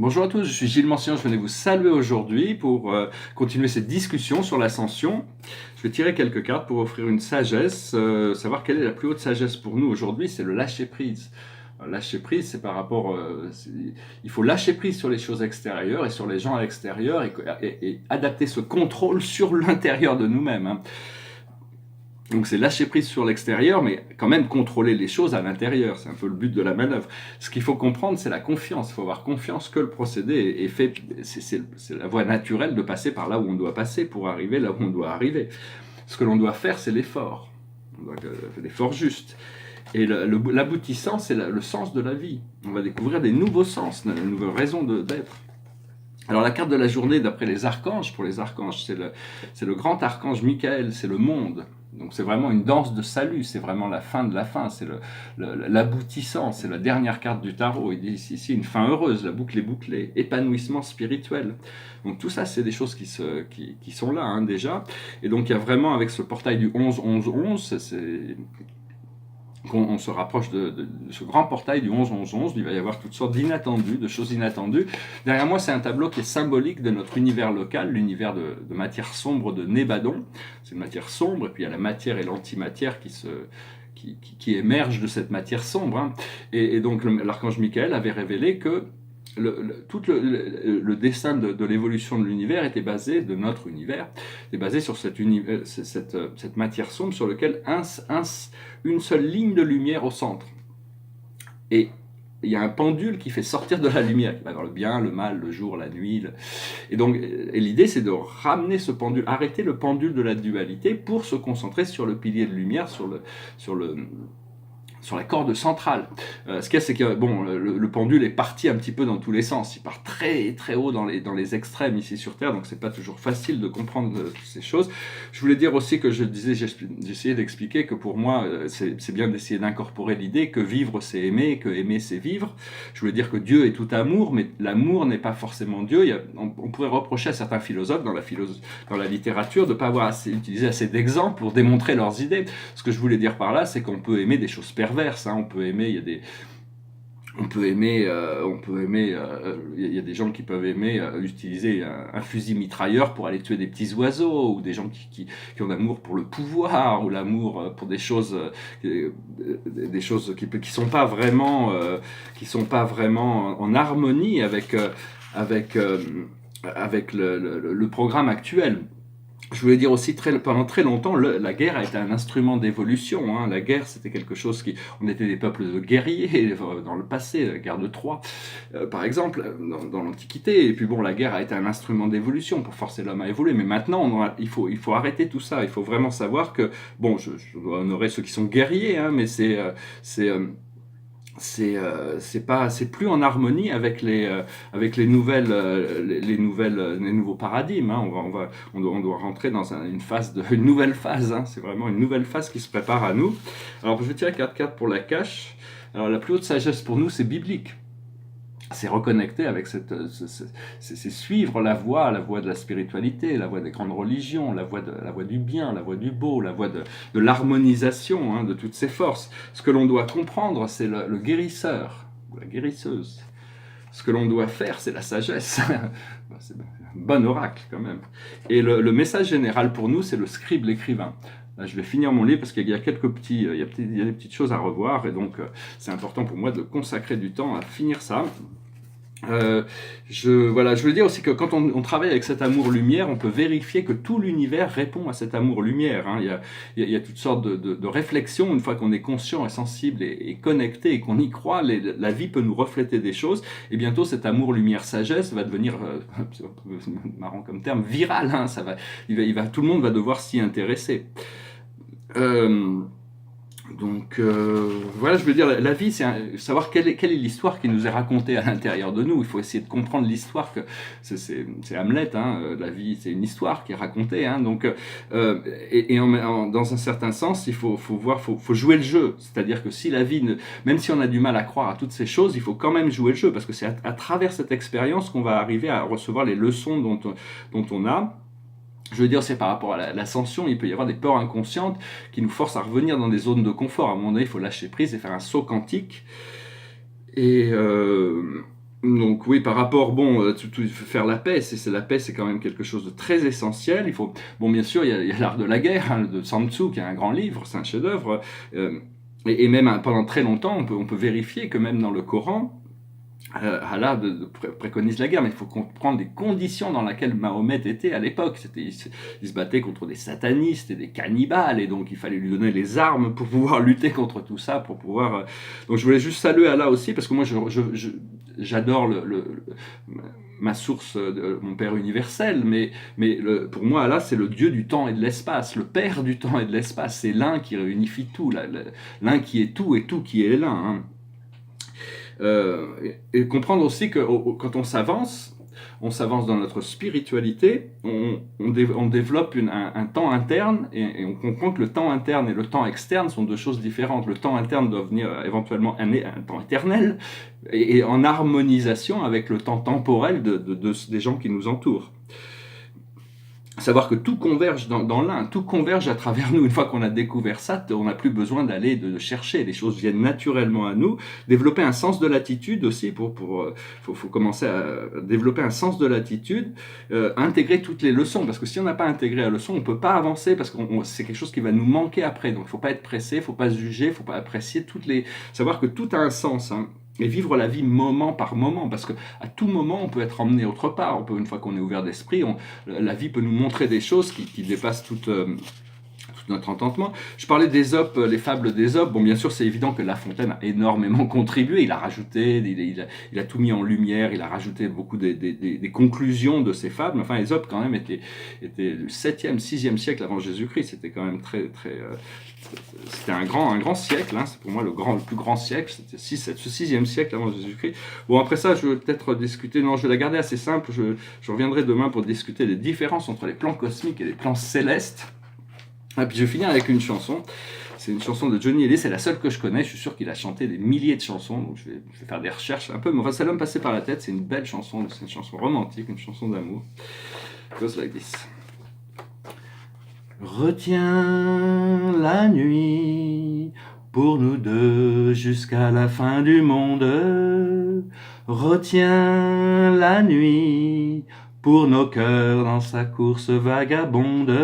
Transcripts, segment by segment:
Bonjour à tous, je suis Gilles Mancian, je venais vous saluer aujourd'hui pour continuer cette discussion sur l'ascension. Je vais tirer quelques cartes pour offrir une sagesse, savoir quelle est la plus haute sagesse pour nous aujourd'hui, c'est le lâcher-prise. Lâcher prise, c'est par rapport, il faut lâcher prise sur les choses extérieures et sur les gens à l'extérieur et adapter ce contrôle sur l'intérieur de nous-mêmes, hein. Donc c'est lâcher prise sur l'extérieur, mais quand même contrôler les choses à l'intérieur. C'est un peu le but de la manœuvre. Ce qu'il faut comprendre, c'est la confiance. Il faut avoir confiance que le procédé est fait. C'est la voie naturelle de passer par là où on doit passer pour arriver là où on doit arriver. Ce que l'on doit faire, c'est l'effort. L'effort juste. Et l'aboutissant, c'est le sens de la vie. On va découvrir des nouveaux sens, de nouvelles raisons d'être. Alors la carte de la journée, d'après les archanges, pour les archanges, c'est le grand archange Michael, c'est le monde. Donc c'est vraiment une danse de salut, c'est vraiment la fin de la fin, c'est l'aboutissant, c'est la dernière carte du tarot. Il dit ici une fin heureuse, la boucle est bouclée, épanouissement spirituel. Donc tout ça, c'est des choses qui sont là, hein, déjà. Et donc il y a vraiment, avec ce portail du 11-11-11, on se rapproche de ce grand portail du 11-11-11, il va y avoir toutes sortes d'inattendus, de choses inattendues. Derrière moi, c'est un tableau qui est symbolique de notre univers local, l'univers de matière sombre de Nébadon. C'est une matière sombre, et puis il y a la matière et l'antimatière qui émergent de cette matière sombre, hein. Et donc l'archange Michael avait révélé que tout le dessin de l'évolution de l'univers était basé, de notre univers, est basé sur cette matière sombre sur laquelle une seule ligne de lumière au centre. Et il y a un pendule qui fait sortir de la lumière, qui va vers le bien, le mal, le jour, la nuit. Et donc, l'idée, c'est de ramener ce pendule, arrêter le pendule de la dualité pour se concentrer sur le pilier de lumière, sur la corde centrale. Ce qu'il y a, c'est que bon, le pendule est parti un petit peu dans tous les sens. Il part très très haut dans les extrêmes ici sur Terre, donc c'est pas toujours facile de comprendre toutes ces choses. Je voulais dire aussi que j'essayais d'expliquer que pour moi, c'est bien d'essayer d'incorporer l'idée que vivre c'est aimer, que aimer c'est vivre. Je voulais dire que Dieu est tout amour, mais l'amour n'est pas forcément Dieu. On pourrait reprocher à certains philosophes dans la littérature de ne pas avoir utilisé assez d'exemples pour démontrer leurs idées. Ce que je voulais dire par là, c'est qu'on peut aimer des choses perverses. Hein, on peut aimer, il y a des gens qui peuvent aimer utiliser un fusil mitrailleur pour aller tuer des petits oiseaux, ou des gens qui ont l'amour pour le pouvoir, ou l'amour pour des choses qui sont pas vraiment en harmonie avec le programme actuel. Je voulais dire aussi, pendant très longtemps, la guerre a été un instrument d'évolution, hein. La guerre, c'était quelque chose on était des peuples de guerriers dans le passé, la guerre de Troie, par exemple, dans l'Antiquité. Et puis bon, la guerre a été un instrument d'évolution pour forcer l'homme à évoluer. Mais maintenant, il faut arrêter tout ça. Il faut vraiment savoir que, bon, je dois honorer ceux qui sont guerriers, hein, mais c'est plus en harmonie avec les nouveaux paradigmes, hein. On doit rentrer dans une nouvelle phase, hein. C'est vraiment une nouvelle phase qui se prépare à nous. Alors je vais tirer 4 cartes pour la cache. Alors la plus haute sagesse pour nous, c'est biblique. C'est reconnecter avec c'est suivre la voie de la spiritualité, la voie des grandes religions, la voie du bien, la voie du beau, la voie de l'harmonisation, hein, de toutes ces forces. Ce que l'on doit comprendre, c'est le guérisseur, ou la guérisseuse. Ce que l'on doit faire, c'est la sagesse. C'est un bon oracle quand même. Et le message général pour nous, c'est le scribe, l'écrivain. Là, je vais finir mon livre parce qu'il y a des petites choses à revoir, et donc c'est important pour moi de consacrer du temps à finir ça. Je veux dire aussi que quand on travaille avec cet amour-lumière, on peut vérifier que tout l'univers répond à cet amour-lumière, hein. Il y a toutes sortes de réflexions. Une fois qu'on est conscient et sensible et connecté et qu'on y croit, la vie peut nous refléter des choses, et bientôt cet amour-lumière-sagesse va devenir, c'est un peu marrant comme terme, viral, hein. Tout le monde va devoir s'y intéresser. Voilà, je veux dire, la vie, c'est savoir quelle est l'histoire qui nous est racontée à l'intérieur de nous. Il faut essayer de comprendre l'histoire, que c'est Hamlet, hein, la vie, c'est une histoire qui est racontée, hein. Donc, dans un certain sens, il faut jouer le jeu. C'est-à-dire que si la vie, même si on a du mal à croire à toutes ces choses, il faut quand même jouer le jeu, parce que c'est à travers cette expérience qu'on va arriver à recevoir les leçons dont on a. Je veux dire, c'est par rapport à l'ascension, il peut y avoir des peurs inconscientes qui nous forcent à revenir dans des zones de confort. À un moment donné, il faut lâcher prise et faire un saut quantique. Et Donc oui, par rapport, bon, faire la paix, la paix, c'est quand même quelque chose de très essentiel. Il faut, bon, bien sûr, il y a l'art de la guerre, hein, de Sun Tzu, qui est un grand livre, c'est un chef-d'œuvre. Et même pendant très longtemps, on peut vérifier que même dans le Coran, Allah préconise la guerre, mais il faut comprendre les conditions dans lesquelles Mahomet était à l'époque. Il se battait contre des satanistes et des cannibales, et donc il fallait lui donner les armes pour pouvoir lutter contre tout ça, pour pouvoir... Donc je voulais juste saluer Allah aussi, parce que moi j'adore ma source, mon Père universel, mais pour moi Allah c'est le Dieu du temps et de l'espace, le Père du temps et de l'espace, c'est l'un qui réunifie tout, l'un qui est tout et tout qui est l'un, hein. Et comprendre aussi que quand on s'avance dans notre spiritualité, on développe un temps interne, et on comprend que le temps interne et le temps externe sont deux choses différentes. Le temps interne doit venir éventuellement un temps éternel, et en harmonisation avec le temps temporel des gens qui nous entourent. Savoir que tout converge dans l'un, tout converge à travers nous. Une fois qu'on a découvert ça, on n'a plus besoin d'aller de chercher. Les choses viennent naturellement à nous. Développer un sens de l'attitude aussi, faut commencer à développer un sens de l'attitude, intégrer toutes les leçons, parce que si on n'a pas intégré la leçon, on peut pas avancer, parce que c'est quelque chose qui va nous manquer après. Donc il faut pas être pressé, il faut pas se juger, il faut pas apprécier savoir que tout a un sens, hein. Et vivre la vie moment par moment, parce que à tout moment on peut être emmené autre part. Une fois qu'on est ouvert d'esprit, la vie peut nous montrer des choses qui dépassent tout notre entendement. Je parlais d'Ésope, les fables d'Ésope. Bon, bien sûr, c'est évident que La Fontaine a énormément contribué. Il a rajouté, il a tout mis en lumière. Il a rajouté beaucoup des conclusions de ces fables. Enfin, Ésope quand même était du 7e, 6e siècle avant Jésus-Christ. C'était quand même c'était un grand siècle, hein. C'est pour moi le plus grand siècle. C'était ce 6e siècle avant Jésus-Christ. Bon, après ça, je vais peut-être discuter. Non, je vais la garder assez simple. Je reviendrai demain pour discuter des différences entre les plans cosmiques et les plans célestes. Et puis je vais finir avec une chanson. C'est une chanson de Johnny Hallyday, c'est la seule que je connais. Je suis sûr qu'il a chanté des milliers de chansons, donc je vais faire des recherches un peu. Mais enfin, ça va me passer par la tête. C'est une belle chanson, c'est une chanson romantique, une chanson d'amour. It goes like this. Retiens la nuit pour nous deux jusqu'à la fin du monde. Retiens la nuit pour nos cœurs dans sa course vagabonde.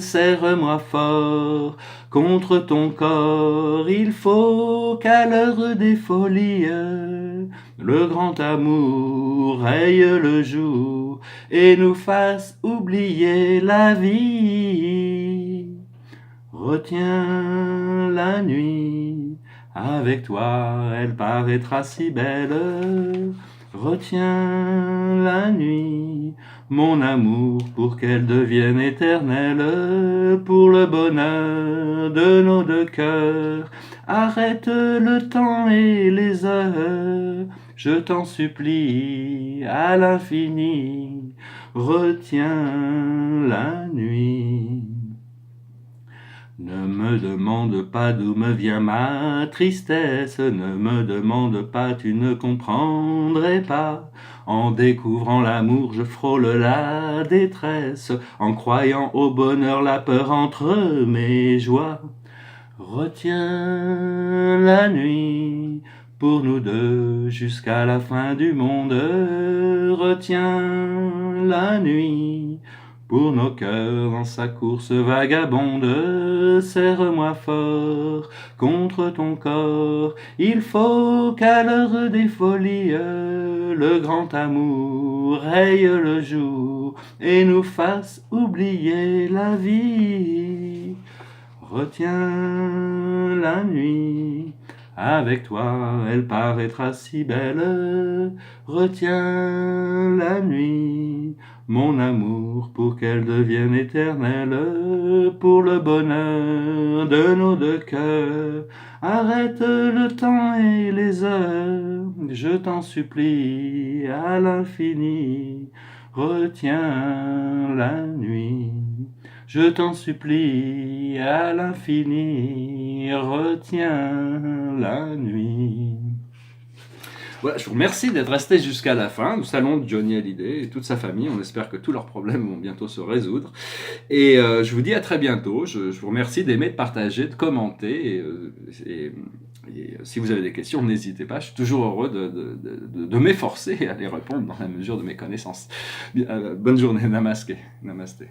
Serre-moi fort contre ton corps, il faut qu'à l'heure des folies, le grand amour raye le jour et nous fasse oublier la vie. Retiens la nuit, avec toi elle paraîtra si belle. Retiens la nuit, mon amour, pour qu'elle devienne éternelle, pour le bonheur de nos deux cœurs. Arrête le temps et les heures, je t'en supplie, à l'infini. Retiens la nuit. Ne me demande pas d'où me vient ma tristesse, ne me demande pas, tu ne comprendrais pas. En découvrant l'amour, je frôle la détresse, en croyant au bonheur, la peur entre mes joies. Retiens la nuit pour nous deux jusqu'à la fin du monde. Retiens la nuit pour nos cœurs dans sa course vagabonde. Serre-moi fort contre ton corps, il faut qu'à l'heure des folies, le grand amour raye le jour et nous fasse oublier la vie. Retiens la nuit, avec toi elle paraîtra si belle. Retiens la nuit, mon amour, pour qu'elle devienne éternelle, pour le bonheur de nos deux cœurs. Arrête le temps et les heures, je t'en supplie, à l'infini. Retiens la nuit, je t'en supplie, à l'infini. Retiens la nuit. Voilà, je vous remercie d'être resté jusqu'à la fin. Nous saluons Johnny Hallyday et toute sa famille. On espère que tous leurs problèmes vont bientôt se résoudre. Et je vous dis à très bientôt. Je vous remercie d'aimer, de partager, de commenter. Et Et si vous avez des questions, n'hésitez pas, je suis toujours heureux de m'efforcer à les répondre dans la mesure de mes connaissances. Bonne journée, namasté. Namasté.